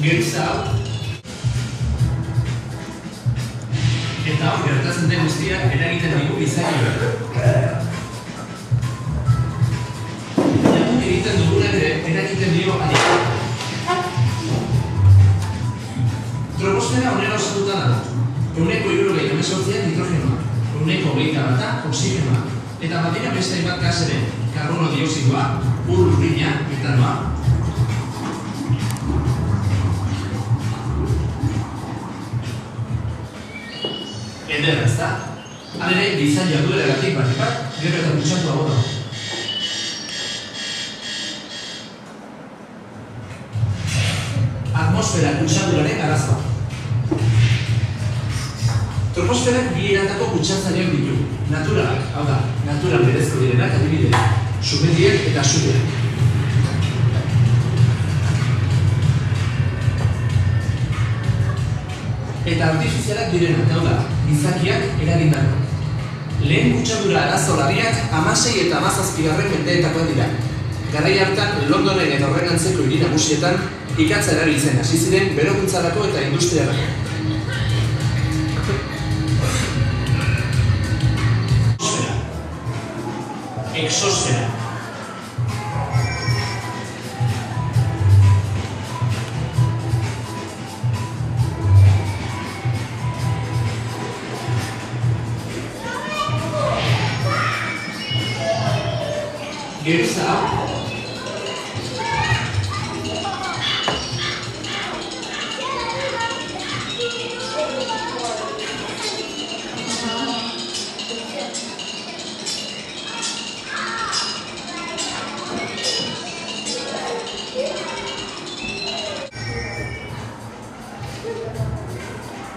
Geruza hau. Eta hor gertatzen den guztiak eragiten digu gizakiak. Egun egiten dugunak ere eragiten dio adiak. Troposfera honela osatuta dago. 178 nitrogenoa, 121 oxigenoa, eta badira beste hainbat gas ere, karbono dioxidoa, ur lurrina, metanoa. Ederra, ezta? Halere, gizan jardueragatik bat, gero eta kutsatuago dago. Atmosfera kutsaduraren arazoa. Troposferak bi eratako kutsatzaileak ditu. Naturalak, hau da, natural berezko direnak adibidez, sumendiak eta sureak. Eta artifizialak direnak, hau da, gizakiak eragindakoak. Lehen kutsadura arazo larriak 16 eta 17 mendeetakoak dira. Garai hartan, Londonen eta horren antzeko hiri nagusietan ikatza erabiltzen hasi ziren berokuntzarako eta industriarako. Exosfera. Geruza hau.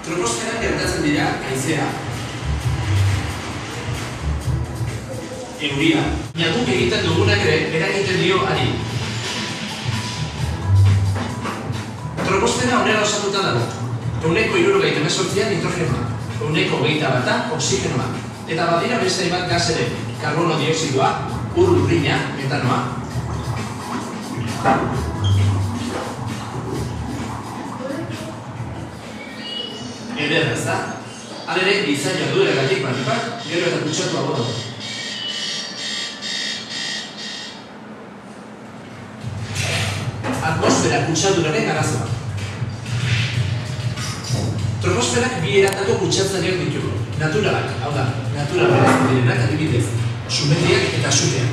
Troposferan gertatzen dira haizea, euria, guk egiten dugunak ere eragiten dio ari. Troposfera honela osatuta dago. 178 nitrogenoa, 121 oxigenoa, eta badira beste hainbat gas ere, karbono dioxidoa, ur lurrina, metanoa. Ederra, ezta? Halere, gizan jardueragatik bat, gero eta kutsatuago dago. Atmosfera kutsaduraren arazoa. Troposferak bi eratako kutsatzaileak ditu. Naturalak, hau da, natural berezko direnak adibidez, sumendiak eta sureak.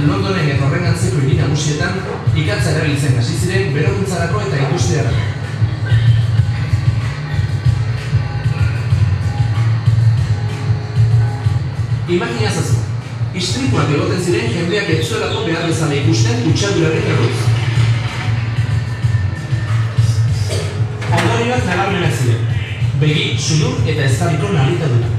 Londonen eta horren antzeko hiri nagusietan ikatza erabiltzen hasi ziren berokuntzarako eta industriarako. Imaginazazu, istripuak egoten ziren jendeak ez zuelako behar bezala ikusten kutsaduraren erruz. Ondorioak nabarmenak ziren, begi, sudur eta eztabiko nahalitadura.